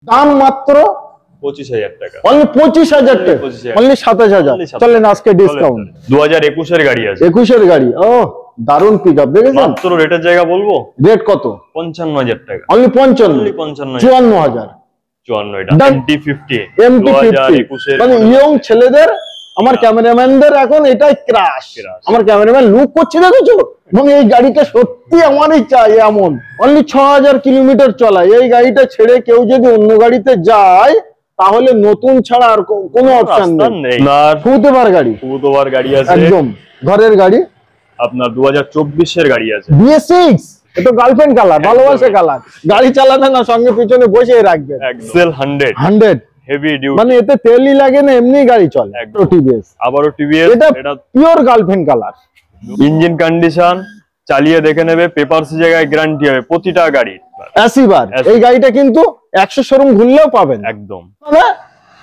দাম মাত্র 25,000 টাকা, অনলি 25,000 টাকা, অনলি 27,000। চলেন আজকে ডিসকাউন্ট। 2021 এর গাড়ি আছে, 21 এর গাড়ি। ও দারুন পিকআপ, দেখেছেন? মাত্র রেটের জায়গা বলবো, রেট কত? 55,000 টাকা, অনলি 55, 54,000। 54 এটা MT50, 2021 মানে ইয়ং ছেলেদের, আমার ক্যামেরাম্যানদের এখন এটাই ক্রাশ। আমার ক্যামেরাম্যান লুক করছে, দেখেছো? এবং এই গাড়িটা সত্যি আমারই চাই এমন। অনলি 6000 কিলোমিটার চলা এই গাড়িটা ছেড়ে কেউ যদি অন্য গাড়িতে যায় তাহলে নতুন ছাড়া আর কোনো অপশন নেই। ফুটওভার গাড়ি, ফুটওভার গাড়ি আছে, একদম ঘরের গাড়ি। আপনার 2024 এর গাড়ি আছে, BS6, এটা গার্লফ্রেন্ড কালার, ভালোবাসে কালার। গাড়ি চালাতে না সঙ্গে পিছনে বসে রাখবেন। এক্সেল 100 হেভি ডিউটি, মানে এতে তেলই লাগে না, এমনি গাড়ি চলে। টিভিএস, আবারও টিভিএস, এটা pure girlfriend colour. Engine condition চালিয়ে দেখে নেবে, পেপারস জায়গায় গ্যারান্টি হবে প্রতিটা গাড়ি। এসিবার এই গাড়িটা কিন্তু 100 শোরুম ঘুরলেও পাবেন একদম।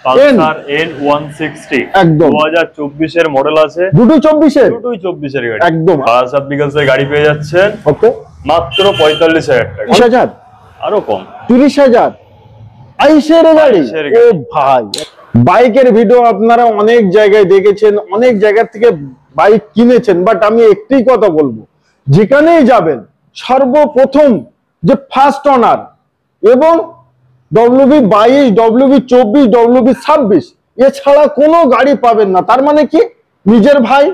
পালসার N160 একদম 2024 এর মডেল আছে, 2024 এর গাড়ি একদম। বারাসাত বিকলস এর গাড়ি পেয়ে যাচ্ছেন ওকে মাত্র 45,000 টাকা, 30,000, আরো কম, 30,000 আইসের গাড়ি। ও ভাই, বাইকের ভিডিও আপনারা অনেক জায়গায় দেখেছেন, অনেক জায়গা থেকে বাইক কিনেছেন, বাট আমি একটাই কথা বলবো, যেখানেই যাবেন সর্বপ্রথম যে ফার্স্ট অনার এবং WB22, WB24, WB26 এছাড়া কোনো গাড়ি পাবেন না। তার মানে কি, নিজের ভাই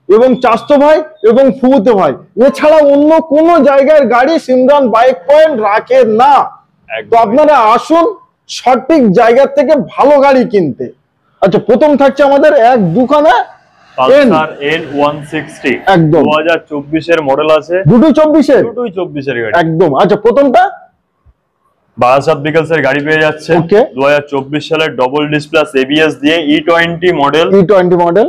এবং চাচতো ভাই এবং ফুফুতো ভাই এছাড়া অন্য কোনো জায়গার গাড়ি সিমরান বাইক পয়েন্ট রাখে না। তো আপনারা আসুন সঠিক জায়গা থেকে ভালো গাড়ি কিনতে। আচ্ছা, প্রথম থাকছে আমাদের এক দুখানা পালসার N160 একদম 2024 এর মডেল আছে, 2024 এর গাড়ি একদম। আচ্ছা, প্রথমটা বারাসাত বিকলস এর গাড়ি পেয়ে যাচ্ছে 2024 সালের ডবল ডিসপ্লাস ABS দিয়ে E20 মডেল,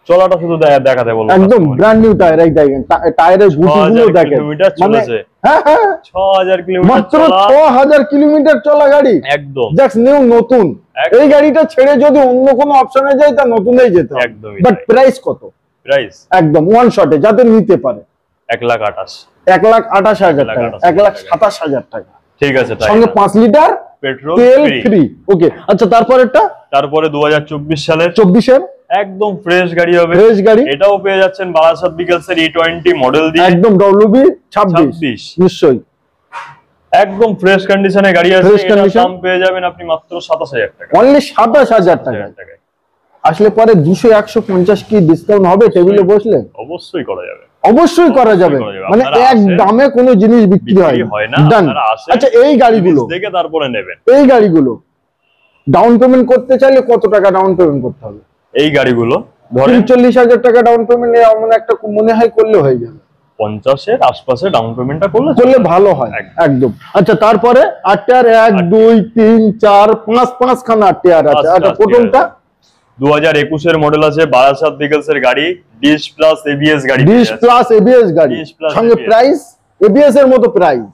চলাটা শুধু দেখাতে বলবো, একদম ব্র্যান্ড নিউ টায়ার। এই দেখেন টায়ারের গুটিগুলো দেখেন, মানে হ্যাঁ 6000 কিলোমিটার, মাত্র 6000 কিলোমিটার চলা গাড়ি, একদম জাস্ট নিউ নতুন। এই গাড়িটা ছেড়ে যদি অন্য কোনো অপশনে যায় তা নতুনই যেতে হবে। বাট প্রাইস কত? প্রাইস একদম ওয়ান শটে যাতে নিতে পারে 1,28,000 টাকা, 1,27,000 টাকা। ঠিক আছে, সঙ্গে 5 লিটার পেট্রোল তেল ফ্রি। ওকে, আচ্ছা তারপরে 2024 সালের 24 একদম ফ্রেশ গাড়ি হবে, ফ্রেশ গাড়ি। এটাও পেয়ে যাচ্ছেন বারাসাত বিকলস এর E20 মডেল দিয়ে, একদম WB26 নিশ্চয়ই, একদম ফ্রেশ কন্ডিশনে গাড়ি আছে। এটার দাম পেয়ে যাবেন আপনি মাত্র 27,000 টাকা, অনলি 27,000 টাকা। আসলে পরে 200-150 কি ডিসকাউন্ট হবে টেবিলে বসলে? অবশ্যই করা যাবে, অবশ্যই করা যাবে। মানে এক দামে কোনো জিনিস বিক্রি হয় না। আচ্ছা, এই গাড়িগুলো দেখে তারপরে নেবেন। এই গাড়িগুলো ডাউন পেমেন্ট করতে চাইলে কত টাকা ডাউন পেমেন্ট করতে হবে? এই গাড়িগুলো ধরেন 40,000 টাকা ডাউন পেমেন্ট এমন একটা মনে হয় করলে হয়ে যাবে, 50 এর আশপাশে ডাউন পেমেন্টটা করলে ভালো হয় একদম। আচ্ছা, তারপরে 8 টায়ার 1 2 3 4 5 খানা 8 টায়ার আছে। আচ্ছা, প্রথমটা 2021 এর মডেল আছে, বারাসাত বিকলস এর গাড়ি, ডিস প্লাস ABS গাড়ি, সঙ্গে প্রাইস ABS এর মতো প্রাইস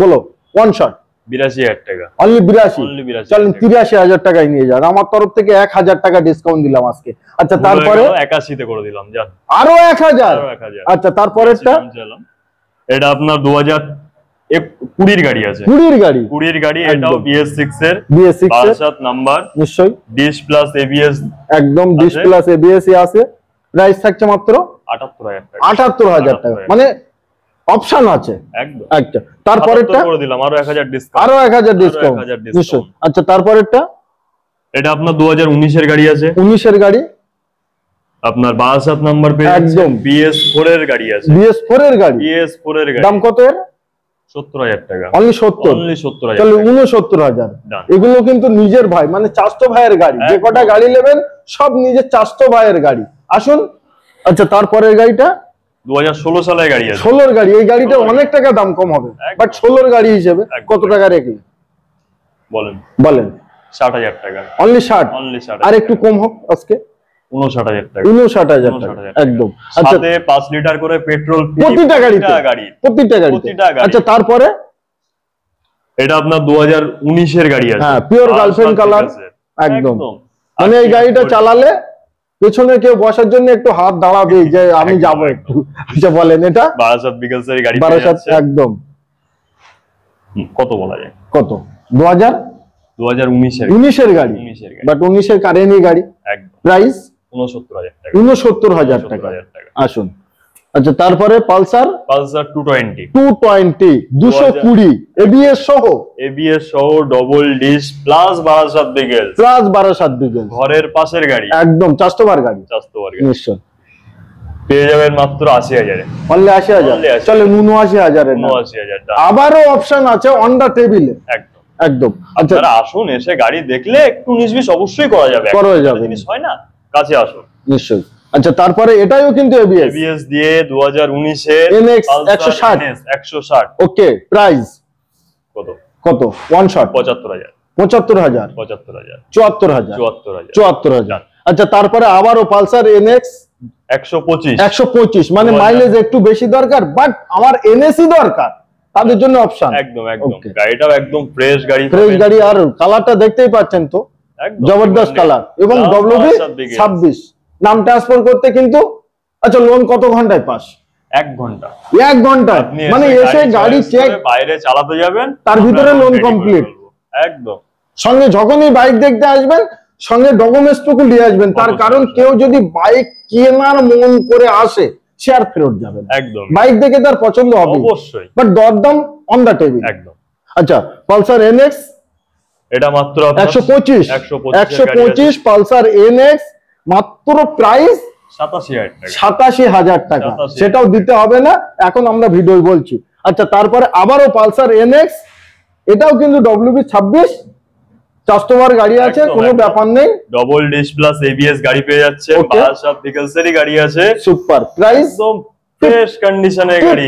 বলো ওয়ান শট 82,000 টাকা, অনলি 82। চলেন 83,000 টাকায় নিয়ে যান, আমার তরফ থেকে 1,000 টাকা ডিসকাউন্ট দিলাম আজকে। আচ্ছা, তারপরে 81 তে করে দিলাম, জান আরো 1,000। আচ্ছা, তারপরেরটা এটা আপনার 2020 গাড়ি আছে, 20 গাড়ি, এটাও BS6 এর বারাসাত নাম্বার, নিশ্চয়ই ডিস প্লাস ABS, একদম ডিস প্লাস ABS এ আছে। প্রাইস থাকছে মাত্র 78,000 টাকা, মানে অপশন আছে একদম। আচ্ছা, তারপরেরটা করে দিলাম আরো 1,000 ডিসকাউন্ট, আরো 1,000 ডিসকাউন্ট নিশ্চয়ই। আচ্ছা, তারপরেরটা এটা আপনার 2019 এর গাড়ি আছে, 19 এর গাড়ি, আপনার বারাসাত নাম্বার পেয়ে একদম BS4 এর গাড়ি আছে, BS4 এর গাড়ি, দাম কত এর? 70,000 টাকা, অনলি 70,000। চলো 69,000। এগুলো কিন্তু নিজের ভাই, মানে চাচতো ভাইয়ের গাড়ি। যে কটা গাড়ি নেবেন সব নিজের চাচতো ভাইয়ের গাড়ি। আসুন। আচ্ছা, তারপরের গাড়িটা 2016 সালের গাড়ি আছে, 16 এর গাড়ি। এই গাড়িটা অনেক টাকা দাম কম হবে, বাট 16 এর গাড়ি হিসেবে কত টাকা রেখে বলেন? 60,000 টাকা, অনলি 60। আর একটু কম হোক আজকে, 59,000 টাকা, 59,000 টাকা একদম। আচ্ছা, 5 লিটার করে পেট্রোল প্রতিটা গাড়িতে। আচ্ছা, তারপরে এটা আপনার 2019 এর গাড়ি আছে, হ্যাঁ পিওর গার্লফ্রেন্ড কালার একদম। মানে এই গাড়িটা চালালে পেছনে কেউ বসার জন্য একটু হাত দাঁড়াবে যে আমি যাব একটু। আচ্ছা, বলেন এটা বারাসাত বিকলস এর গাড়ি, বারাসাত একদম। কত বলা যায়? কত? 2000 2019 এর গাড়ি, বাট 19 এর কারেন্টই গাড়ি। প্রাইস 69,000 টাকা। আসুন। আচ্ছা, তারপরে পালসার 220 220 এবিএস সহ ডবল ডিশ প্লাস 12 বিগেল ঘরের পাশের গাড়ি, একদম কাস্টমার গাড়ি। নিশ্চয় পেয়ে যাবেন মাত্র 80,000 এ। অনলি 80,000, চলে 79,000 এর। আবারও অপশন আছে অন দা টেবিলে। একদম। আচ্ছা, আসুন, এসে গাড়ি দেখলে একটু নিসবিস অবশ্যই করা যাবে, জিনিস হয় না, কাছে আসুন। নিশ্চয়। আচ্ছা, তারপরে এটাও কিন্তু এবিএস দিয়ে 2019 এর NX 160। ওকে, প্রাইস কত? One shot 75,000 74,000। আচ্ছা, তারপরে আবারও পালসার NX 125, মানে মাইলেজ একটু বেশি দরকার, বাট আমার এনএসই দরকার, তাদের জন্য অপশন। একদম গাড়িটাও একদম ফ্রেশ গাড়ি, আর কালারটা দেখতেই পাচ্ছেন তো, জবরদস্ত কালার। এবং WB 26 নাম ট্রান্সফার করতে কিন্তু। আচ্ছা, লোন কত ঘন্টায় পাস? 1 ঘন্টা। 1 ঘন্টা, মানে এসে গাড়ি চেক, বাইরে চালাতে যাবেন, তার ভিতরে লোন কমপ্লিট। একদম। সঙ্গে যখনই বাইক দেখতে আসবেন, সঙ্গে ডকুমেন্টস টুকু নিয়ে আসবেন, তার কারণ কেউ যদি বাইক কেনার মন করে আসে, সে আর ফেরত যাবে না। একদম। বাইক দেখে তার পছন্দ হবে অবশ্যই, বাট দরদাম অন দা টেবিল। একদম। আচ্ছা, পালসার NX এটা মাত্র 125 পালসার NX, মাত্র প্রাইস 87,000 টাকা। সেটাও দিতে হবে না, এখন আমরা ভিডিও বলছি। আচ্ছা, তারপরে আবারও পালসার NX, এটাও কিন্তু WB 26 কাস্টমার গাড়ি আছে, কোনো ব্যাপার নেই। ডবল ডিশ প্লাস এবিএস গাড়ি পেয়ে যাচ্ছে, 12 ভিকেলসেরই গাড়ি আছে। সুপার প্রাইস, একদম ফ্রেশ কন্ডিশনের গাড়ি।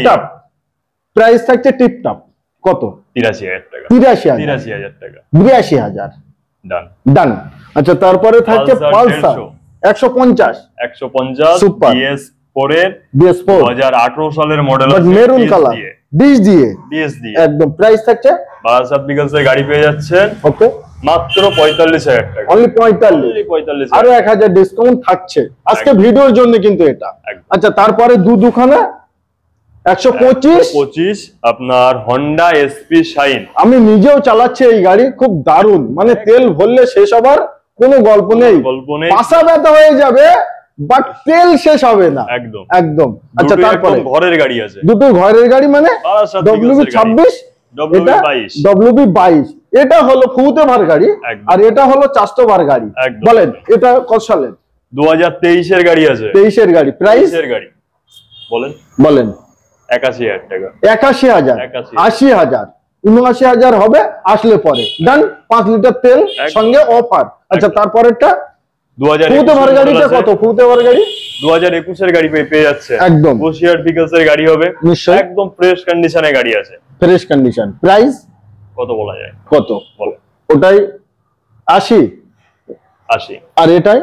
প্রাইস থাকছে টিপটপ কত? 83,000 টাকা। 83,000 টাকা। 82,000 ডান। আচ্ছা, তারপরে থাকছে পালসার 150 সুপার BS4 এর 2018 সালের মডেল, মেরুন কালার, ডিশ দিয়ে একদম। প্রাইস থাকছে 12 ভিকেলসের গাড়ি পেয়ে যাচ্ছেন। ওকে, মাত্র 45,000 টাকা। অনলি 45। আরো 1,000 ডিসকাউন্ট থাকছে আজকে ভিডিওর জন্য কিন্তু এটা। আচ্ছা, তারপরে দুখানা 125 আপনার হন্ডা এসপি শাইন। আমি নিজেও চালাচ্ছি এই গাড়ি, খুব দারুণ, মানে তেল ভরলে শেষ হবার কোনো গল্প নেই, পাশা ব্যথা হয়ে যাবে, বাট তেল শেষ হবে না। একদম। আচ্ছা, তারপরে ঘরের গাড়ি আছে, দুটো ঘরের গাড়ি, মানে WB 26, WB 22। এটা হলো ফুতে ভার গাড়ি, আর এটা হলো চাস্তো ভার গাড়ি। বলেন এটা কত সালের? 2023 এর গাড়ি আছে। 23 এর গাড়ি। প্রাইস গাড়ি বলেন 81,000 টাকা। 81,000, 80,000, 79,000 হবে আসলে পরে। ডান। 5 লিটার তেল সঙ্গে অফার। আচ্ছা, তারপরেরটা 2021 এর গাড়িটা কত? ফুতে ভার গাড়ি 2021 এর গাড়ি পেয়ে যাচ্ছে, একদম 25 ভিকেলস এর গাড়ি হবে। নিশ্চয়ই, একদম ফ্রেশ কন্ডিশনে গাড়ি আছে। Fresh condition. প্রাইস কত বলা যায়? কত বলো? ওটাই 80। আর এটাই?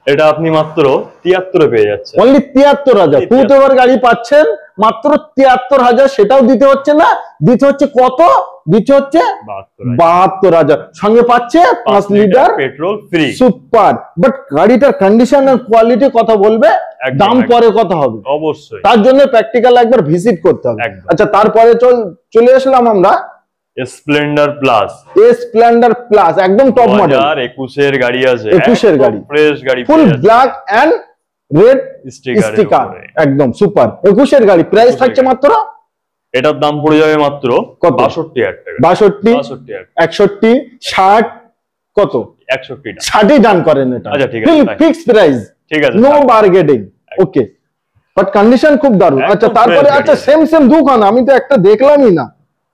এটা আপনি মাত্র 73 এ পেয়ে যাচ্ছেন। অনলি 73,000 ফুতে ভার গাড়ি পাচ্ছেন মাত্র 73,000। সেটাও দিতে হচ্ছে না, দিতে হচ্ছে কত? দিতে হচ্ছে 72,000। সঙ্গে পাচ্ছে 5 litre petrol free. Super. But গাড়িটার কন্ডিশন আর কোয়ালিটি কথা বলবে, দাম পরে কথা হবে অবশ্যই, তার জন্য প্র্যাকটিক্যাল একবার ভিজিট করতে হবে। আচ্ছা, তারপরে চলে আসলাম আমরা স্প্লেন্ডার প্লাস, একদম টপ মডেল। 2021 এর গাড়ি আছে, 21 এর গাড়ি, ফ্রেশ গাড়ি, full black and red sticker, একদম সুপার। 21 এর গাড়ি। প্রাইস থাকছে মাত্র, এটার দাম পড়ে যাবে মাত্র 62,000 টাকা। 62, 61, 60 কত? 60 ডান করেন এটা। আচ্ছা, ঠিক আছে, ফিক্সড প্রাইস, ঠিক আছে, no bargaining. Okay, but condition খুব দারুণ। আচ্ছা, তারপরে আচ্ছা সেম দুখানা, আমি তো একটা দেখলামই না।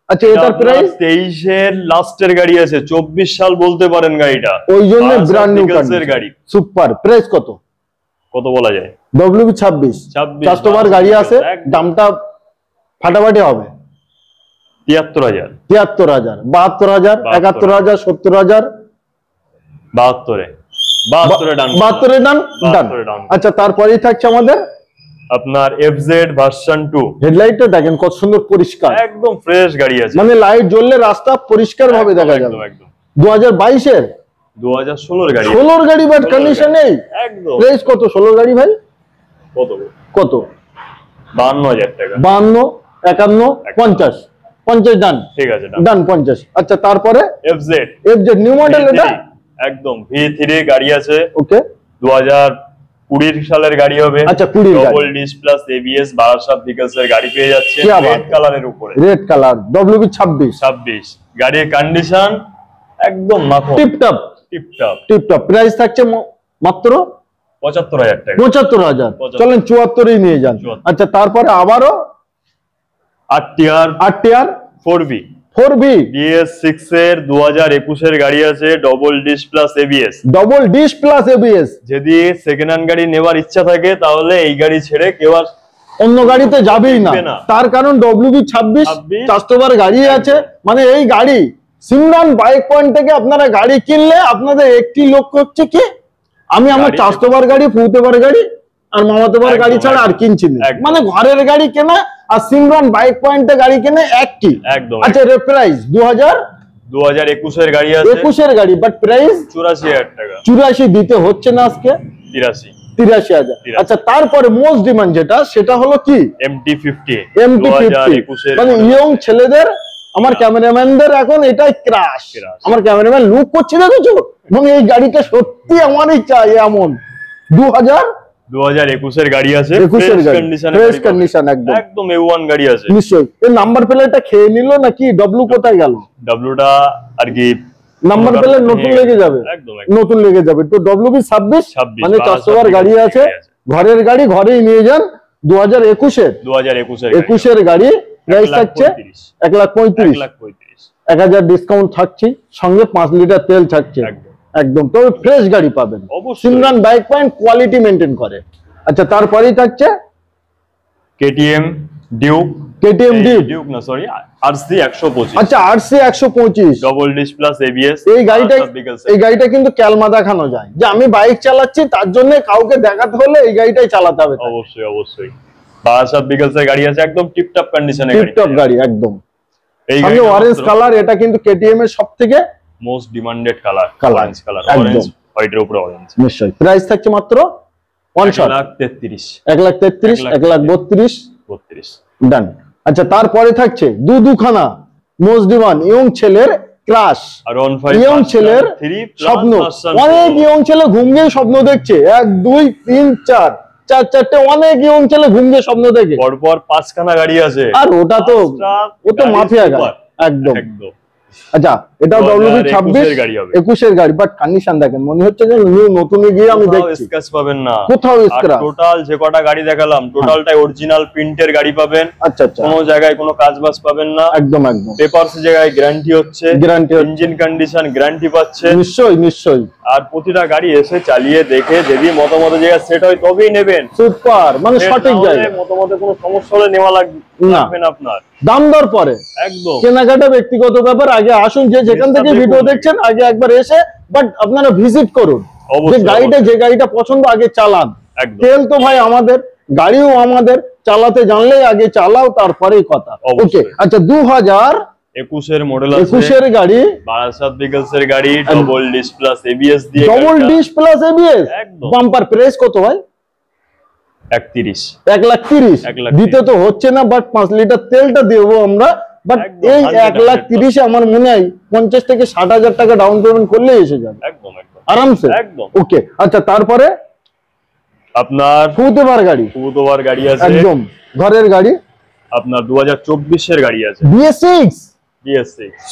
আচ্ছা, এটার প্রাইস 23 এর লাস্টের গাড়ি আছে, 24 সাল বলতে পারেন গাড়িটা, ওই জন্য ব্র্যান্ড নিউ কার গাড়ি। সুপার। প্রাইস কত বলা যায়? WB 26 কাস্টমার গাড়ি আছে, দামটা ফাটাফাটি হবে। 73,000, 73,000, 72,000, 71,000, 70,000, 72 ডান। আচ্ছা, তারপরেই থাকছে আমাদের আপনার FZ ভার্সন 2। হেডলাইটটা দেখেন কত সুন্দর পরিষ্কার, একদম ফ্রেশ গাড়ি আছে, মানে লাইট জ্বললে রাস্তা পরিষ্কার ভাবে দেখা যাবে। 2022 এর 2016 এর গাড়ি, 16 গাড়ি, বাট কন্ডিশন নেই। একদম। প্রাইস কত 16 গাড়ি ভাই? কত? 52,000 টাকা। 52, 51, 50 ডান। ঠিক আছে, ডান 50। আচ্ছা তারপরে FZ নিউ মডেল এটা একদম V3 গাড়ি আছে। ওকে 2020 সালের গাড়ি হবে। আচ্ছা 20 গাড়ি, double disc plus ABS Barasat ভিকলস এর গাড়ি পেয়ে যাচ্ছে রেড কালারের উপরে। Red colour WB 26। গাড়ির কন্ডিশন একদম মাখন, টিপটপ টিপটপ টিপটপ। প্রাইস থাকছে মাত্র 75,000 টাকা। 75,000। চলেন 74ই নিয়ে যান। আচ্ছা তারপরে আবারও 8 টিয়ার 4B BS6 এর 2021 এর গাড়ি আছে, ডবল ডিস প্লাস ABS। যদি সেকেন্ড হ্যান্ড গাড়ি নেবার ইচ্ছা থাকে তাহলে এই গাড়ি ছেড়ে কেউ আর অন্য গাড়িতে যাবেই না, তার কারণ WB 26 কাস্টমার গাড়ি আছে। মানে এই গাড়ি সিমরান বাইক পয়েন্ট থেকে আপনারা গাড়ি কিনলে আপনাদের একটি লক্ষ্য হচ্ছে কি, আমি আমার কাস্টমার গাড়ি, ফুতেবার গাড়ি আর মামাতেবার গাড়ি ছাড়া আর কিনছি না। মানে ঘরের গাড়ি কেনা আর সিমরান বাইক পয়েন্টে গাড়ি কেনে একই। আচ্ছা প্রাইস 2021 এর গাড়ি আছে, 21 এর গাড়ি, বাট প্রাইস 84,000 টাকা। 84 দিতে হচ্ছে না আজকে, 83,000। আচ্ছা তারপরে মোস্ট ডিমান্ড যেটা, সেটা হলো কি MT50। মানে ইয়ং ছেলেদের, আমার ক্যামেরাম্যানদের এখন এটাই ক্রাশ। আমার ক্যামেরাম্যান লুক করছে দেখেছো, এবং এই গাড়িটা সত্যি আমারই চাই এমন। 2021 এর গাড়ি আছে, ফ্রেশ কন্ডিশন একদম A1 গাড়ি আছে। নিশ্চয়ই এই নাম্বার প্লেটটা খেয়ে নিল নাকি, ডব্লু কোথায় গেল? ডব্লুটা আর কি নাম্বার প্লেট নতুন লেগে যাবে, নতুন লেগে যাবে। তো WB 26 মানে 400 গাড়ি আছে, ঘরের গাড়ি ঘরেই নিয়ে যান। 2021 এর গাড়ি, প্রাইস থাকছে 1,35,000। 1,000 ডিসকাউন্ট থাকছে, সঙ্গে 5 লিটার তেল থাকছে একদম। তবে ফ্রেশ গাড়ি পাবেন, Simran bike point quality maintain করে। আচ্ছা তারপরেই থাকছে KTM ডিউক না সরি RC 125। আচ্ছা RC 125 double disc plus ABS। এই গাড়িটা কিন্তু ক্যালমা দেখানো যায় যে আমি বাইক চালাচ্ছি, তার জন্য কাউকে দেখাতে হলে এই গাড়িটাই চালাতে হবে। অবশ্যই বারাসাত ভিকলস এর গাড়ি আছে, একদম টিপটপ কন্ডিশনে গাড়ি, টিপটপ গাড়ি একদম। এই গাড়ি অরেঞ্জ কালার, এটা কিন্তু KTM এর সবথেকে most demanded colour, orange colour, orange হোয়াইটের উপরে অরেঞ্জ। নিশ্চয়ই প্রাইস থাকছে মাত্র 1,33,000। 1,33,1,32 ডান। আচ্ছা তারপরে থাকছে দুখানা মোস্ট ডিমান্ড ইয়ং ছেলের ক্রাশ, ইয়ং ছেলের স্বপ্ন। অনেক ইয়ং ছেলে ঘুম গিয়ে স্বপ্ন দেখছে, 1 2 3 4 চারটে অনেক ইয়ং ছেলে ঘুম গিয়ে স্বপ্ন দেখে। পরপর 5খানা গাড়ি আছে, আর ওটা তো মাফিয়া গাড়ি একদম। আচ্ছা এটাও WB 26 21 এর গাড়ি, বাট কন্ডিশন দেখেন মনে হচ্ছে যে নতুন গিয়ে আমি দেখছি, স্ক্র্যাচ পাবেন না কোথাও স্ক্র্যাচ। টোটাল যে কটা গাড়ি দেখালাম টোটালটাই অরিজিনাল প্রিন্টের গাড়ি পাবেন। আচ্ছা কোনো জায়গায় কোনো কাজবাজ পাবেন না, একদম। পেপারস জায়গায় গ্যারান্টি হচ্ছে, ইঞ্জিন কন্ডিশন গ্যারান্টি পাচ্ছে। নিশ্চয়ই। আর প্রতিটা গাড়ি এসে চালিয়ে দেখে যদি মতামত জায়গা সেট হয় তবেই নেবেন। সুপার, মানে সঠিক জায়গা, মতামতে কোনো সমস্যা হলে নেওয়া লাগবে না আপনার। দাম দর পরে একদম, কেনাকাটা ব্যক্তিগত ব্যাপার। আগে আসুন, যে যেখান থেকে ভিডিও দেখছেন আগে একবার এসে বাট আপনারা ভিজিট করুন, যে গাড়িটা পছন্দ আগে চালান। তেল তো ভাই আমাদের, গাড়িও আমাদের, চালাতে জানলেই আগে চালাও, তারপরেই কথা। ওকে আচ্ছা 2021 এর মডেল আছে, 21 এর গাড়ি, বারাসাত ভিকলস এর গাড়ি, ডবল ডিস প্লাস ABS দিয়ে, double disc plus ABS। Bumper price কত ভাই? 1,30,000 দিতে তো হচ্ছে না, বাট 5 লিটার তেলটা দেবো আমরা। বাট এই 1,30,000 আমার মনে হয় 50 থেকে 60,000 টাকা ডাউন পেমেন্ট করলে এসে যাবে আরামসে। ওকে আচ্ছা তারপরে আপনার ফুতেবার গাড়ি আছে, একদম ঘরের গাড়ি। আপনার 2024 এর গাড়ি আছে, BS6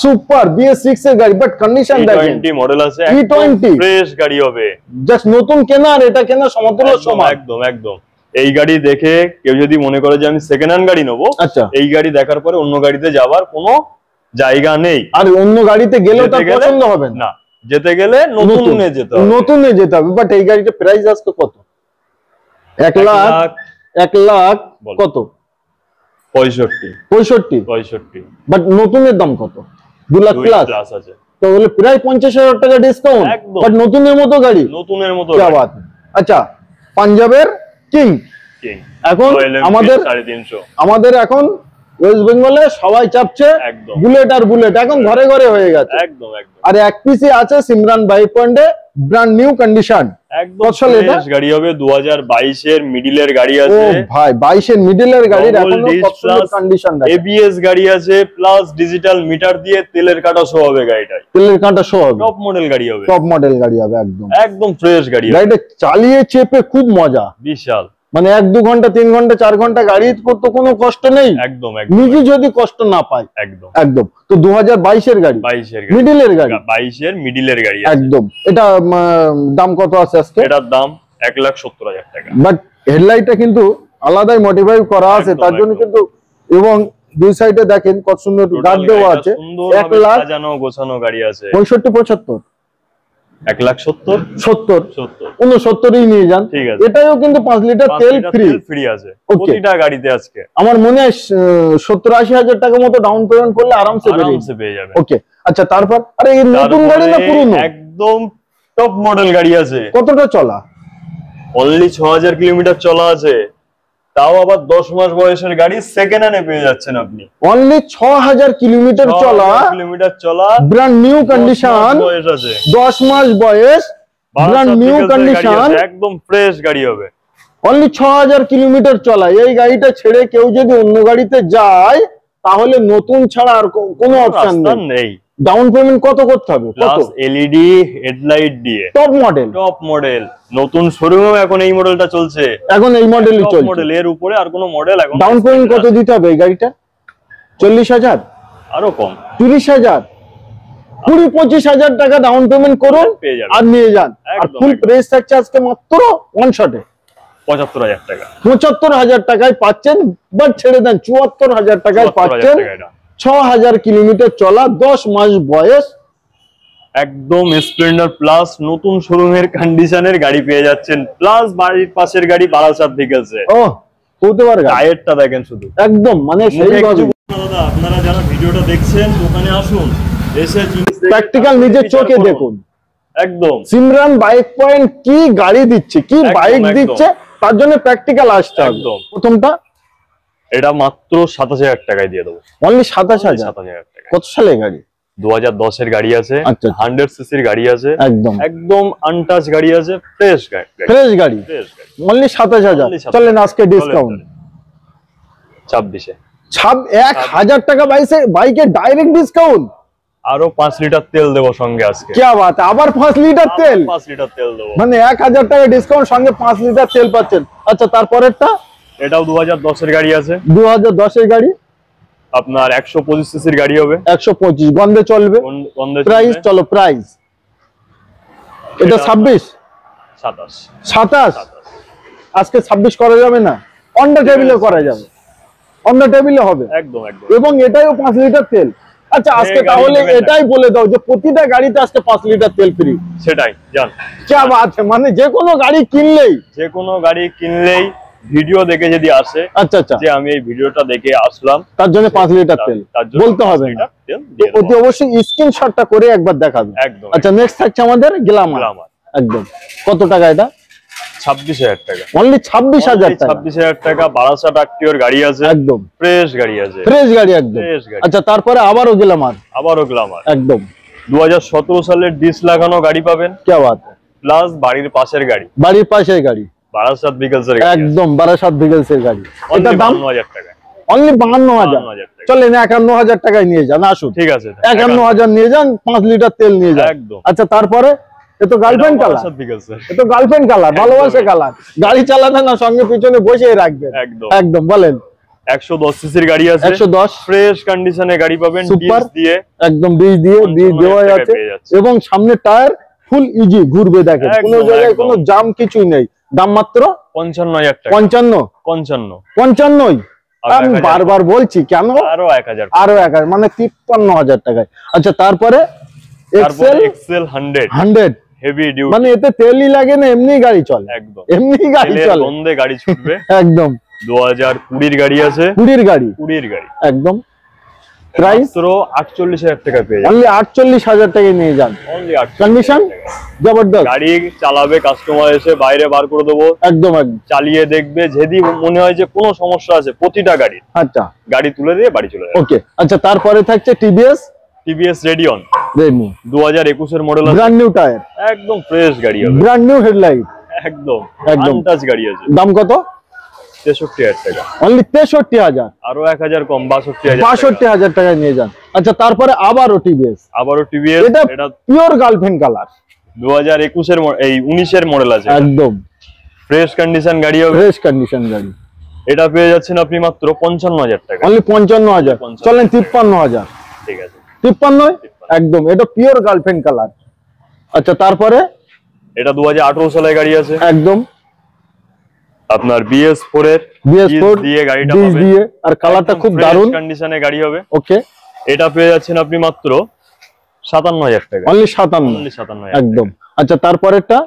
সুপার BS6 এর গাড়ি, বাট কন্ডিশন দেখেন, E20 মডেল আছে, E20 ফ্রেশ গাড়ি হবে, জাস্ট নতুন কেনা আর এটা কেনা সমতুল্য সমান। একদম। এই গাড়ি দেখে কেউ যদি মনে করে যে আমি সেকেন্ড হ্যান্ড গাড়ি নেবো, আচ্ছা এই গাড়ি দেখার পরে অন্য গাড়িতে যাবার কোনো জায়গা নেই। আর অন্য গাড়িতে গেলেও তার পছন্দ হবে না, যেতে গেলে নতুনে যেতে হবে। বাট এই গাড়িটা প্রাইস আজকে কত? 1 লাখ কত? 65। বাট নতুনের দাম কত? 2 লাখ প্লাস আছে, তো বলে প্রায় 50,000 টাকা ডিসকাউন্ট, বাট নতুনের মতো গাড়ি। আচ্ছা পাঞ্জাবের কিং এখন আমাদের এখন ওয়েস্ট বেঙ্গলে সবাই চাপছে বুলেট, আর বুলেট এখন ঘরে ঘরে হয়ে গেছে। আর এক পিসি আছে সিমরান বাইক পয়েন্টে, ব্র্যান্ড নিউ কন্ডিশন। একদম ফ্রেশ গাড়ি হবে, 2022 এর মিডলের গাড়ি আছে। ও ভাই 22 এর মিডলের গাড়ির এখনো কত সুন্দর কন্ডিশন আছে। এবিএস গাড়ি আছে প্লাস ডিজিটাল মিটার দিয়ে তেলের কাটা শো হবে গাড়িটায়। তেলের কাটা শো হবে, টপ মডেল গাড়ি হবে, টপ মডেল গাড়ি হবে একদম। একদম ফ্রেশ গাড়ি। গাড়িটা চালিয়ে চেপে খুব মজা, বিশাল। মানে 1-2 ঘন্টা 3 ঘন্টা 4 ঘন্টা গাড়ি করতে কোনো কষ্ট নেই, একদম নিজে যদি কষ্ট না পায়। একদম একদম। তো 2022 এর গাড়ি, 22 এর মিডলের গাড়ি, 22 এর মিডলের গাড়ি একদম। এটা দাম কত আছে আজকে? এটার দাম 1,70,000 টাকা। বাট হেডলাইটটা কিন্তু আলাদাই মডিফাই করা আছে তার জন্য কিন্তু, এবং দুই সাইডে দেখেন কত সুন্দর গার্ড দেওয়া আছে। 1 লাখ সাজানো গোছানো গাড়ি আছে। 65-75 1,70,000 70 69ই নিয়ে যান। এটাও কিন্তু 5 লিটার তেল ফ্রি আছে প্রতিটা গাড়িতে আজকে। আমার মনে হয় 70-80 হাজার টাকা মতো ডাউন পেমেন্ট করলে আরামসে পেয়ে যাবে। ওকে আচ্ছা, তারপর আরে এই নতুন গাড়ি না পুরনো? একদম টপ মডেল গাড়ি আছে। কতটা চলা? অনলি 6000 কিলোমিটার চলা আছে, তাও আবার 10 মাস বয়সের গাড়ি সেকেন্ড হ্যান্ডে পেয়ে যাচ্ছেন আপনি। অনলি 6000 কিলোমিটার চলা, ব্র্যান্ড নিউ কন্ডিশন, 10 মাস বয়স, ব্র্যান্ড নিউ কন্ডিশন, একদম ফ্রেশ গাড়ি হবে। অনলি 6000 কিলোমিটার চলা। এই গাড়িটা ছেড়ে কেউ যদি অন্য গাড়িতে যায় তাহলে নতুন ছাড়া আর কোনো অপশন নেই। ডাউন পেমেন্ট কত করতে হবে? প্লাস এলইডি হেডলাইট দিয়ে টপ মডেল নতুন শোরুমেও এখন এই মডেলটা চলছে, এখন এই মডেলই চলছে। মডেল এর উপরে আর কোনো মডেল এখন। ডাউন পেমেন্ট কত দিতে হবে এই গাড়িটা? 40,000, আরো কম 30,000, 20-25 হাজার টাকা ডাউন পেমেন্ট করুন আর নিয়ে যান। আর ফুল প্রাইস থাকছে আজকে মাত্র ওয়ান শটে 75,000 টাকা। 75,000 টাকায় পাচ্ছেন, বাট ছেড়ে দেন 74,000 টাকায় পাচ্ছেন। 6000 কিলোমিটার চলা, 10 মাস বয়স, একদম স্প্লেন্ডার প্লাস নতুন শোরুমের কন্ডিশনের গাড়ি পেয়ে যাচ্ছেন। প্লাস বাড়ির পাশের গাড়ি বারাসাত ভিকেলসে। ও হতে পারে, টায়ারটা দেখেন শুধু, একদম মানে সেই দাদা। আপনারা যারা ভিডিওটা দেখছেন দোকানে আসুন, এসে প্র্যাকটিক্যাল নিজের চোখে দেখুন। একদম সিমরান বাইক পয়েন্ট কি গাড়ি দিচ্ছে, কি বাইক দিচ্ছে, তার জন্য প্র্যাকটিক্যাল আসতে হবে। একদম। প্রথমটা এটা মাত্র 27,000 টাকায় দিয়ে দেবো। অনলি 27,000 টাকা। কত সালে গাড়ি? 2010 এর গাড়ি আছে, 100 সিসির গাড়ি আছে, একদম আনটাচ গাড়ি আছে, ফ্রেশ গাড়ি। অনলি 27,000। চলেন আজকে ডিসকাউন্ট 26 1000 টাকা বাইকে ডাইরেক্ট ডিসকাউন্ট। আরো 5 লিটার তেল দেবো সঙ্গে আজকে। কি বাত, আবার 5 লিটার তেল? 5 লিটার তেল দেবো, মানে 1000 টাকা ডিসকাউন্ট সঙ্গে 5 লিটার তেল পাচ্ছেন। আচ্ছা তারপরেরটা? এটাও 2010 এর গাড়ি আছে। 2010 এর গাড়ি আপনার 125 সিসির গাড়ি হবে। 125 গন্ধে চলবে। প্রাইস চলো, প্রাইস এটা 27 আজকে 26 করা যাবে না? অন দ্য টেবিলে করা যাবে, অন দ্য টেবিলে হবে। একদম। এবং এটাও 5 লিটার তেল। আচ্ছা আজকে তাহলে এটাই বলে দাও যে প্রতিটা গাড়িতে আজকে 5 লিটার তেল ফ্রি। সেটাই জান, কি আছে, মানে যে কোনো গাড়ি কিনলেই ভিডিও দেখে যদি আসে, আচ্ছা যে আমি এই ভিডিওটা দেখে আসলাম, তার জন্য 5 লিটার তেল বলতে হবে না, অতি অবশ্যই স্ক্রিনশটটা করে একবার দেখাবেন। একদম। আচ্ছা নেক্সট থাকছে আমাদের গ্ল্যামার। একদম। কত টাকা এটা? 26,000 টাকা। অনলি 26,000 টাকা। 26,000 টাকা। বারাসাত আটটিওর গাড়ি আছে, একদম ফ্রেশ গাড়ি আছে, একদম। আচ্ছা তারপরে আবারও গ্ল্যামার। একদম 2017 সালের ডিস লাগানো গাড়ি পাবেন। কি বাত, প্লাস বাড়ির পাশের গাড়ি, বারাসাত ভিকেলসের গাড়ি, একদম বারাসাত ভিকেলসের গাড়ি। এটার দাম 52,000 টাকা। অনলি 52,000। চলেন 51,000 টাকায় নিয়ে যান, আসুন। ঠিক আছে, 51,000 নিয়ে যান, 5 লিটার তেল নিয়ে যান। একদম। আচ্ছা তারপরে এতো গার্লফ্রেন্ড কালার, ভালোবাসে কালার, গাড়ি চালাতে না সঙ্গে পিছনে বসে রাখবেন। একদম বলেন। 110 সিসির গাড়ি আছে, 110 ফ্রেশ কন্ডিশনে গাড়ি পাবেন, সুপার দিয়ে একদম বীজ দেওয়া আছে, এবং সামনে টায়ার ফুল ইজি ঘুরবে। দেখেন কোনো জায়গায় কোনো জাম কিছুই নেই। দাম মাত্র 55,000 টাকা। 55 আমি বারবার বলছি কেন, আরো 1000 মানে 53,000 টাকায়। আচ্ছা তারপরে এক্সেল 100 হেভি ডিউটি, মানে এতে তেলই লাগে না, এমনি গাড়ি চলে। একদম এমনি গাড়ি চলে, বন্ধে গাড়ি ছুটবে। একদম। 2020 গাড়ি আছে, 20 গাড়ি, একদম। প্রাইস 48,000 টাকা পেয়ে যাবেন। অনলি 48,000 টাকায় নিয়ে যান। কন্ডিশন জবরদস্ত, গাড়ি চালাবে, কাস্টমার এসে বাইরে বার করে দেবো, একদম চালিয়ে দেখবে, যদি মনে হয় যে কোনো সমস্যা আছে প্রতিটা গাড়ি, আচ্ছা গাড়ি তুলে দিয়ে বাড়ি চলে যাবে। ওকে। আচ্ছা তারপরে থাকছে টিভিএস রেডিয়ন। রেমি 2021 এর মডেল আছে, ব্র্যান্ড নিউ টায়ার, একদম ফ্রেশ গাড়ি হবে, ব্র্যান্ড নিউ হেডলাইট, একদম একদম আনটাচ গাড়ি আছে। দাম কত? 63,000 টাকা, অনলি 63,000, আরো 1000 কম, 62,000 62,000 টাকায় নিয়ে যান। আচ্ছা, তারপরে আবারও টিভিএস, এটা পিওর গার্লফ্রেন্ড কালার, 2021 এর এই 19 এর মডেল আছে, একদম ফ্রেশ কন্ডিশন গাড়ি হবে, ফ্রেশ কন্ডিশন গাড়ি। এটা পেয়ে যাচ্ছেন আপনি মাত্র 55,000 টাকা, অনলি 55,000। চলেন 53,000, ঠিক আছে 53, একদম এটা পিওর গার্লফ্রেন্ড কালার। আচ্ছা, তারপরে এটা 2018 সালের গাড়ি আছে, একদম আপনার BS4 এর BS4 দিয়ে গাড়িটা ডিস পাবেন, দিয়ে, আর কালারটা খুব দারুণ কন্ডিশনে গাড়ি হবে। ওকে, এটা পেয়ে যাচ্ছেন আপনি মাত্র 57,000 টাকা, অনলি 57, একদম। আচ্ছা, তারপরেরটা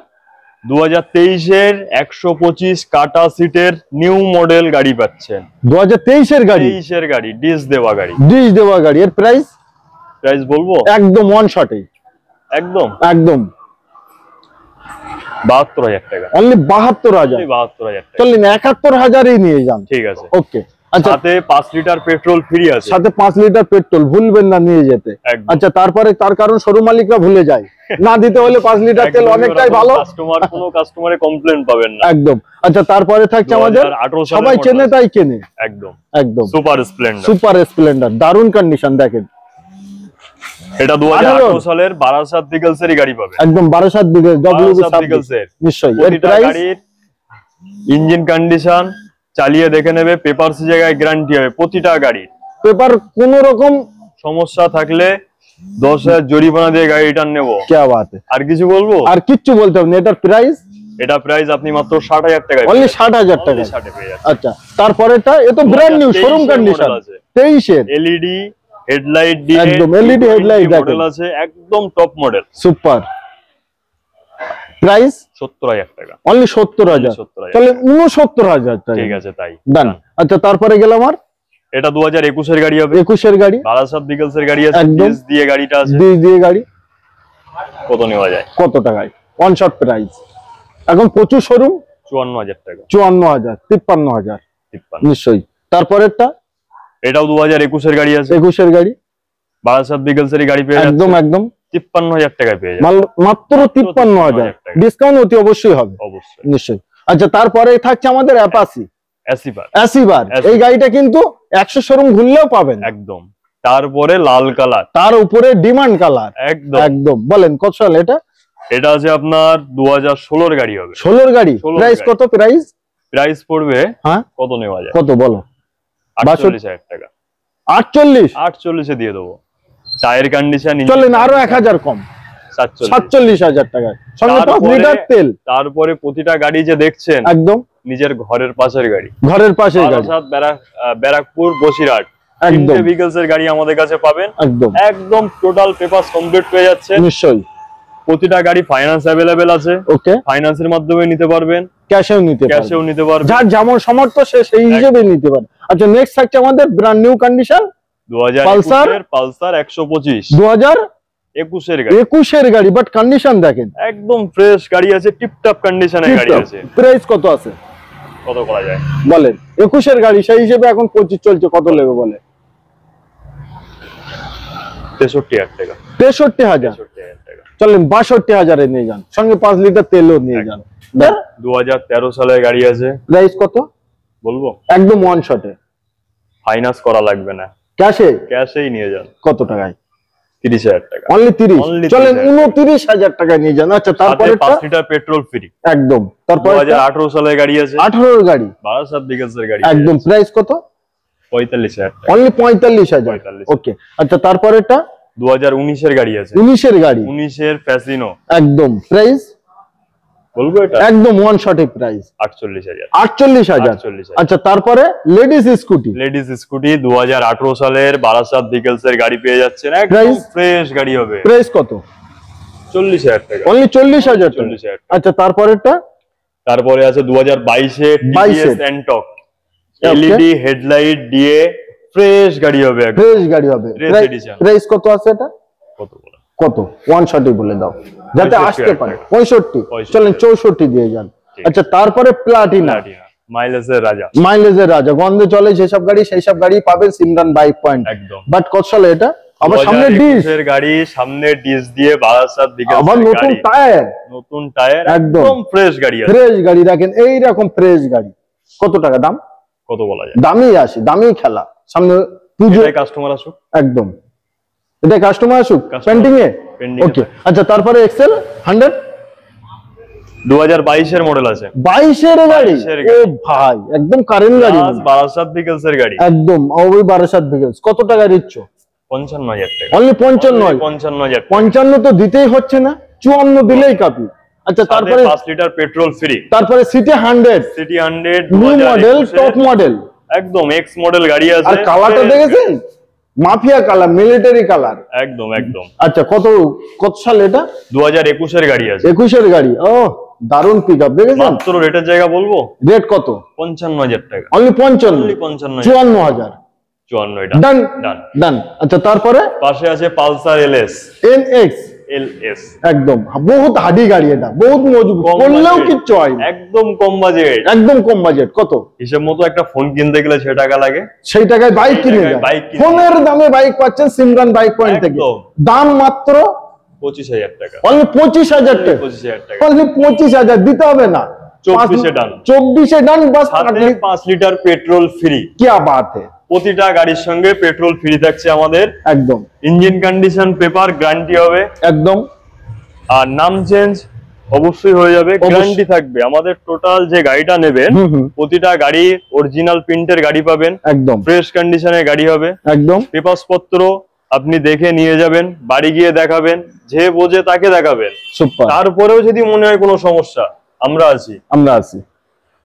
2023 এর 125 কাটা সিটের নিউ মডেল গাড়ি পাচ্ছেন, 2023 এর গাড়ি, 23 এর গাড়ি, ডিস দেওয়া গাড়ি, ডিস দেওয়া গাড়ি। এর প্রাইস বলবো একদম ওয়ান শটে, একদম একদম 72,000 টাকা, অনলি 72,000। 72,000 টাকা, চলেন 71,000-ই নিয়ে যান, ঠিক আছে। ওকে। আচ্ছা, সাথে 5 লিটার পেট্রোল ফ্রি আছে, সাথে 5 লিটার পেট্রোল, ভুলবেন না নিয়ে যেতে। একদম। আচ্ছা, তারপরে তার কারণ শোরুম মালিকরা ভুলে যায়, না দিতে হলে 5 লিটার তেল অনেকটাই ভালো, কোনো কাস্টমারে কমপ্লেন পাবেন না, একদম। আচ্ছা, তারপরে থাকছে আমাদের 2018 সালের সবাই চেনে তাই কেনে, একদম একদম সুপার স্প্লেন্ডার, সুপার স্প্লেন্ডার, দারুণ কন্ডিশন দেখেন। এটা 2018 সালের বারাসাত ভিকলস এর গাড়ি পাবে, একদম 12 বিঘে ডব্লিউবি ভিকলস এর, নিশ্চয়ই। এর প্রতিটা প্রাইস গাড়ির ইঞ্জিন কন্ডিশন চালিয়ে দেখে নেবে, পেপারস জায়গায় গ্যারান্টি হবে প্রতিটা গাড়ির, পেপার কোন রকম সমস্যা থাকলে 10,000 জরিমানা দিয়ে গাড়ি রিটার্ন নেবো। क्या बात है, আর কিছু বলবো? আর কিচ্ছু বলতে হবে না। এটার প্রাইস এটা প্রাইস আপনি মাত্র 60,000 টাকা, অনলি 60,000 টাকা। 60 পেয়ে যাচ্ছেন। আচ্ছা, তারপরেটা এ তো ব্র্যান্ড নিউ শোরুম কন্ডিশন, 23 এর এলইডি হেডলাইট দিয়ে, একদম এলইডি হেডলাইট মডেল আছে, একদম টপ মডেল, সুপার। প্রাইস 70,000 টাকা, অনলি 70,000। চলে 69,000 টাকা, ঠিক আছে তাই ডান। আচ্ছা, তারপরে গেলাম আর এটা 2021 এর গাড়ি হবে, 21 এর গাড়ি, বারাসাত ভিকলস এর গাড়ি আছে, একদম। ডিস দিয়ে গাড়িটা আছে, ডিস দিয়ে গাড়ি। কত নেওয়া যায়? কত টাকায়? ওয়ান শট প্রাইস এখন প্রচুর শোরুম, 54,000 টাকা, 54,000, 53,000 53। নিশ্চয়ই। তারপরেরটা এটাও 2021 এর গাড়ি আছে, 21 এর গাড়ি, বারাসাত ভিকলস এর গাড়ি পেয়ে যাচ্ছে, একদম একদম 53,000 টাকায় পেয়ে যাচ্ছে, মাত্র 53,000। ডিসকাউন্ট অতি অবশ্যই হবে, অবশ্যই নিশ্চয়ই। আচ্ছা, তারপরে থাকছে আমাদের অ্যাপাসি, অ্যাসিভার, অ্যাসিভার। এই গাড়িটা কিন্তু 100 শোরুম ঘুরলেও পাবেন, একদম। তারপরে লাল কালার, তার উপরে ডিমান্ড কালার, একদম একদম। বলেন কত সাল এটা? এটা আছে আপনার 2016 এর গাড়ি হবে, 16 এর গাড়ি। 16 প্রাইস গাড়ি। কত? প্রাইস প্রাইস পড়বে, হ্যাঁ কত নেওয়া যায়? কত বলো? 48,000 টাকা, 48। 48 এ দিয়ে দেবো। টায়ার কন্ডিশন, চলেন আরো 1000 কম, 47,000 টাকায়, সঙ্গে 5 লিটার তেল। তারপরে প্রতিটা গাড়ি যে দেখছেন, একদম নিজের ঘরের পাশের গাড়ি, ঘরের পাশের গাড়ি, বারাসাত, ব্যারাকপুর, বসিরহাট, একদম ভিকলস এর গাড়ি আমাদের কাছে পাবেন, একদম একদম টোটাল পেপারস কমপ্লিট পেয়ে যাচ্ছে। নিশ্চয়ই। প্রতিটা গাড়ি ফাইন্যান্স অ্যাভেলেবেল আছে, ওকে, ফাইন্যান্সের মাধ্যমে নিতে পারবেন, ক্যাশেও নিতে পারবেন, ক্যাশেও নিতে পারবেন, যার যেমন সামর্থ্য সে সেই হিসেবে নিতে পারে। আচ্ছা, নেক্সট থাকছে আমাদের ব্র্যান্ড নিউ কন্ডিশন 2021 এর পালসার 125, 2021 এর গাড়ি, 21 এর গাড়ি, বাট কন্ডিশন দেখেন একদম ফ্রেশ গাড়ি আছে, টিপটপ কন্ডিশনের গাড়ি আছে। প্রাইস কত আছে কত করা যায় বলেন? 21 এর গাড়ি, সেই হিসেবে এখন 25 চলছে, কত নেবে বলে? 63,000 টাকা, 63,000। 63,000 টাকা। চলেন 62,000 এ নিয়ে যান, সঙ্গে 5 লিটার তেলও নিয়ে যান। 2013 সালের গাড়ি আছে, প্রাইস কত বলবো? একদম ওয়ান শটে, ফাইন্যান্স করা লাগবে না, ক্যাশে। ক্যাশেই নিয়ে যান। কত টাকায়? 30,000 টাকা, অনলি 30। Only চলেন 30,000 29,000 টাকায় নিয়ে যান। আচ্ছা, তারপরে 5 লিটার পেট্রোল ফ্রি, একদম। তারপরে 2018 সালের গাড়ি আছে, 18 এর গাড়ি, বারাসাত ভিকলস এর গাড়ি, একদম। প্রাইস কত? 45,000 টাকা, অনলি 45,000। 45,000 ওকে। আচ্ছা, তারপরেটা 2019 এর গাড়ি আছে, 19 এর গাড়ি, 19 এর ফ্যাসিনো, একদম। প্রাইস বলবো এটা একদম ওয়ান শটে প্রাইস 48,000, 48,000। 48,000। আচ্ছা, তারপরে লেডিস স্কুটি, লেডিস স্কুটি 2018 সালের বারাসাত ভিকলস এর গাড়ি পেয়ে যাচ্ছেন, একদম Price? ফ্রেশ গাড়ি হবে, প্রাইস কত? 40,000 টাকা, অনলি 40,000 টাকা। 40,000 টাকা। আচ্ছা, তারপরেরটা তারপরে আছে 2022 এর 22 টিভিএস এন্টক, এলইডি হেডলাইট দিয়ে ফ্রেশ গাড়ি হবে, একদম ফ্রেশ গাড়ি হবে। Race edition। প্রাইস কত আছে এটা? কত বলে? কত? ওয়ান শটে বলে দাও, যাতে 65,000 আসতে পারে। টাকা। 65। চলেন 64 দিয়ে যান। ঠিক আচ্ছা, তারপরে প্লাটিনা, মাইলেজের রাজা, মাইলেজের রাজা, গন্ধে চলে যেসব গাড়ি সেই সব গাড়ি পাবেন সিমরান বাইক পয়েন্ট। একদম। বাট কত সালে এটা? আবার সামনে ডিশ এর গাড়ি, সামনে ডিশ দিয়ে বারাসাত বিকেলস আবার নতুন টায়ার, নতুন টায়ার, একদম একদম ফ্রেশ গাড়ি আছে। ফ্রেশ গাড়ি দেখেন, এই রকম ফ্রেশ গাড়ি। কত টাকা দাম? কত বলা যায়? দামি আসে, দামি খেলা। সামনে পুজো, কাস্টমার আসুক, একদম এটা কাস্টমার আসুক পেন্টিং এ। ওকে, আচ্ছা তারপরে এক্সেল 100 2022 এর মডেল আছে। 22 এর গাড়ি, ও ভাই একদম কারেন্ট গাড়ি, বারাসাত বিকেলস এর গাড়ি, একদম ওই বারাসাত বিকেলস। কত টাকা দিচ্ছ? 55,000 টাকা। অনলি 55? 55,000। 55 তো দিতেই হচ্ছে না, 54 দিলেই কাপি। আচ্ছা তারপরে 5 লিটার পেট্রোল ফ্রি। তারপরে city 100, city 100 new model, top model, একদম এক্স মডেল গাড়ি আছে। আর কালারটা দেখেছেন? মাফিয়া কালার, মিলিটারি কালার, একদম একদম। আচ্ছা কত কত সাল এটা? 2021 এর গাড়ি আছে। 21 এর গাড়ি, ও দারুন পিকআপ দেখেছেন। মাত্র রেটের জায়গা বলবো, রেট কত? 55,000 টাকা। অনলি 55, 55,000, 54,000। 54 এটা ডান ডান ডান। আচ্ছা তারপরে পাশে আছে পালসার এলএস। এলএস একদম বহুত হাডি গাড়ি, এটা বহুত মজবুত, বললেও কিচ্ছু হয় না। একদম কম বাজেট, একদম কম বাজেট। কত হিসেব মতো একটা ফোন কিনতে গেলে 6 টাকা লাগে, সেই টাকায় বাইক কিনে যায়। ফোনের দামে বাইক পাচ্ছেন সিমরান বাইক পয়েন্ট থেকে। দাম মাত্র 25,000 টাকা। অনলি 25,000 টাকা। 25,000 টাকা। অনলি 25,000 দিতে হবে না, 24 এ ডান। 24 এ ডান, বাস 5 লিটার পেট্রোল ফ্রি। কি বাত है। প্রতিটা গাড়ির সঙ্গে পেট্রোল ফ্রি থাকছে আমাদের, একদম। ইঞ্জিন কন্ডিশন পেপার গ্যারান্টি হবে, একদম। আর নাম চেঞ্জ অবশ্যই হয়ে যাবে, গ্যারান্টি থাকবে। আমাদের টোটাল যে গাড়িটা নেবেন, প্রতিটা গাড়ি অরিজিনাল প্রিন্টের গাড়ি পাবেন, একদম ফ্রেশ কন্ডিশনের গাড়ি হবে, একদম। পেপারস পত্র আপনি দেখে নিয়ে যাবেন, বাড়ি গিয়ে দেখাবেন, যে বোঝে তাকে দেখাবেন। সুপার। তারপরেও যদি মনে হয় কোনো সমস্যা, আমরা আছি।